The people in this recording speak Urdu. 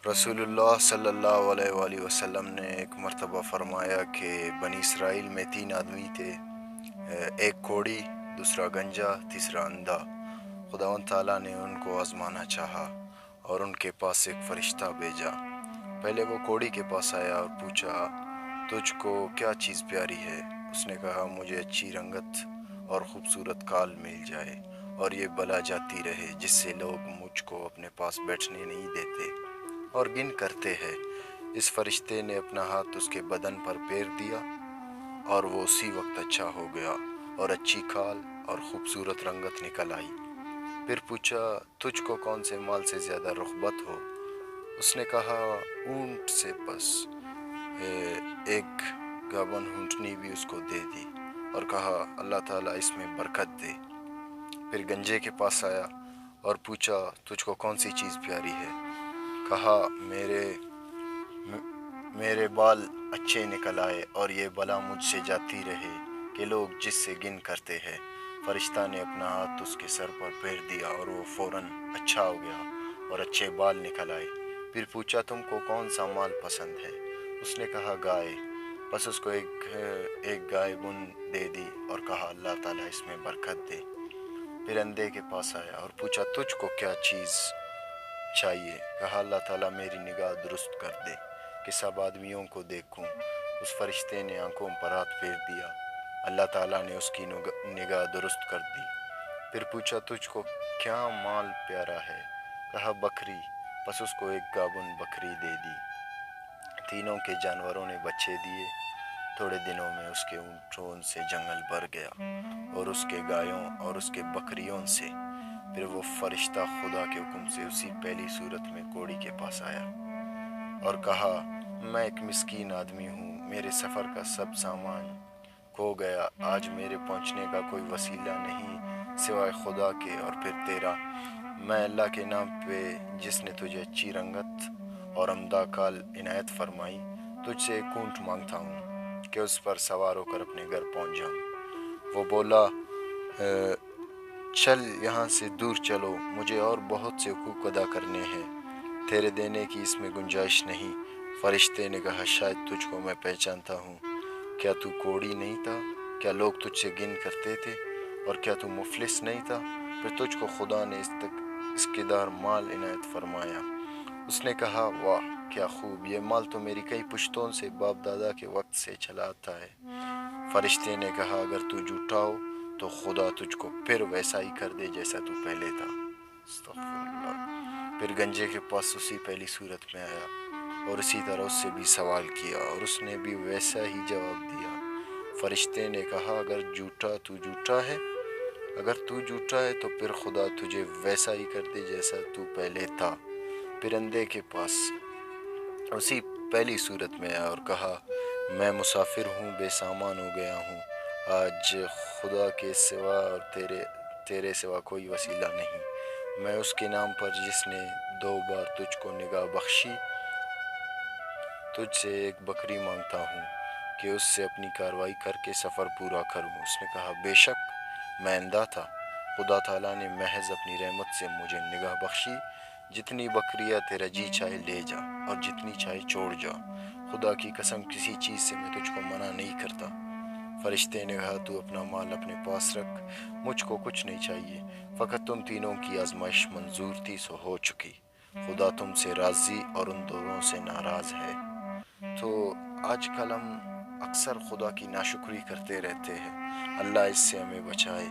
رسول اللہ صلی اللہ علیہ وآلہ وسلم نے ایک مرتبہ فرمایا کہ بنی اسرائیل میں 3 آدمی تھے، ایک کوڑی، دوسرا گنجا، تیسرا اندھا۔ خداوند تعالیٰ نے ان کو آزمانا چاہا اور ان کے پاس ایک فرشتہ بھیجا۔ پہلے وہ کوڑی کے پاس آیا اور پوچھا، تجھ کو کیا چیز پیاری ہے؟ اس نے کہا، مجھے اچھی رنگت اور خوبصورت کال مل جائے اور یہ بلا جاتی رہے جس سے لوگ مجھ کو اپنے پاس بیٹھنے نہیں دیتے اور گن کرتے ہیں۔ اس فرشتے نے اپنا ہاتھ اس کے بدن پر پھیر دیا اور وہ اسی وقت اچھا ہو گیا اور اچھی کھال اور خوبصورت رنگت نکل آئی۔ پھر پوچھا، تجھ کو کون سے مال سے زیادہ رغبت ہو؟ اس نے کہا، اونٹ سے۔ پس ایک گابن اونٹنی بھی اس کو دے دی اور کہا، اللہ تعالیٰ اس میں برکت دے۔ پھر گنجے کے پاس آیا اور پوچھا، تجھ کو کون سی چیز پیاری ہے؟ کہا، میرے بال اچھے نکل آئے اور یہ بلا مجھ سے جاتی رہے کہ لوگ جس سے گن کرتے ہیں۔ فرشتہ نے اپنا ہاتھ اس کے سر پر پھیر دیا اور وہ فوراً اچھا ہو گیا اور اچھے بال نکل آئے۔ پھر پوچھا، تم کو کون سا مال پسند ہے؟ اس نے کہا، گائے۔ بس اس کو ایک گائے بن دے دی اور کہا، اللہ تعالیٰ اس میں برکت دے۔ پھر اندھے کے پاس آیا اور پوچھا، تجھ کو کیا چیز چاہیے؟ کہا، اللہ تعالیٰ میری نگاہ درست کر دے کہ سب آدمیوں کو دیکھوں۔ اس فرشتے نے آنکھوں پر ہاتھ پھیر دیا، اللہ تعالیٰ نے اس کی نگاہ درست کر دی۔ پھر پوچھا، تجھ کو کیا مال پیارا ہے؟ کہا، بکری۔ پس اس کو ایک گابن بکری دے دی۔ تینوں کے جانوروں نے بچے دیے۔ تھوڑے دنوں میں اس کے اونٹوں سے جنگل بھر گیا اور اس کے گایوں اور اس کے بکریوں سے۔ پھر وہ فرشتہ خدا کے حکم سے اسی پہلی صورت میں کوڑی کے پاس آیا اور کہا، میں ایک مسکین آدمی ہوں، میرے سفر کا سب سامان کھو گیا، آج میرے پہنچنے کا کوئی وسیلہ نہیں سوائے خدا کے اور پھر تیرا۔ میں اللہ کے نام پہ جس نے تجھے اچھی رنگت اور عمدہ کال عنایت فرمائی، تجھ سے ایک اونٹ مانگتا ہوں کہ اس پر سوار ہو کر اپنے گھر پہنچ جاؤں۔ وہ بولا، چل یہاں سے دور چلو، مجھے اور بہت سے حقوق ادا کرنے ہیں، تیرے دینے کی اس میں گنجائش نہیں۔ فرشتے نے کہا، شاید تجھ کو میں پہچانتا ہوں، کیا تو کوڑی نہیں تھا؟ کیا لوگ تجھ سے گن کرتے تھے؟ اور کیا تو مفلس نہیں تھا؟ پھر تجھ کو خدا نے اس قدار مال عنایت فرمایا۔ اس نے کہا، واہ کیا خوب، یہ مال تو میری کئی پشتوں سے باپ دادا کے وقت سے چلا آتا ہے۔ فرشتے نے کہا، اگر تو جھوٹا ہو تو خدا تجھ کو پھر ویسا ہی کر دے جیسا تو پہلے تھا۔ استغفر اللہ۔ پھر گنجے کے پاس اسی پہلی صورت میں آیا اور اسی طرح اس سے بھی سوال کیا اور اس نے بھی ویسا ہی جواب دیا۔ فرشتے نے کہا، اگر تو جھوٹا ہے تو پھر خدا تجھے ویسا ہی کر دے جیسا تو پہلے تھا۔ پھر اندھے کے پاس اسی پہلی صورت میں آیا اور کہا، میں مسافر ہوں، بے سامان ہو گیا ہوں، آج خدا کے سوا اور تیرے سوا کوئی وسیلہ نہیں۔ میں اس کے نام پر جس نے 2 بار تجھ کو نگاہ بخشی، تجھ سے ایک بکری مانگتا ہوں کہ اس سے اپنی کاروائی کر کے سفر پورا کروں۔ اس نے کہا، بے شک میں اندھا تھا، خدا تعالیٰ نے محض اپنی رحمت سے مجھے نگاہ بخشی۔ جتنی بکریاں تیرا جی چاہے لے جا اور جتنی چاہے چھوڑ جا، خدا کی قسم کسی چیز سے میں تجھ کو منع نہیں کرتا۔ فرشتے نے کہا، تو اپنا مال اپنے پاس رکھ، مجھ کو کچھ نہیں چاہیے، فقط تم تینوں کی آزمائش منظور تھی سو ہو چکی، خدا تم سے راضی اور ان دونوں سے ناراض ہے۔ تو آج کل ہم اکثر خدا کی ناشکری کرتے رہتے ہیں، اللہ اس سے ہمیں بچائے۔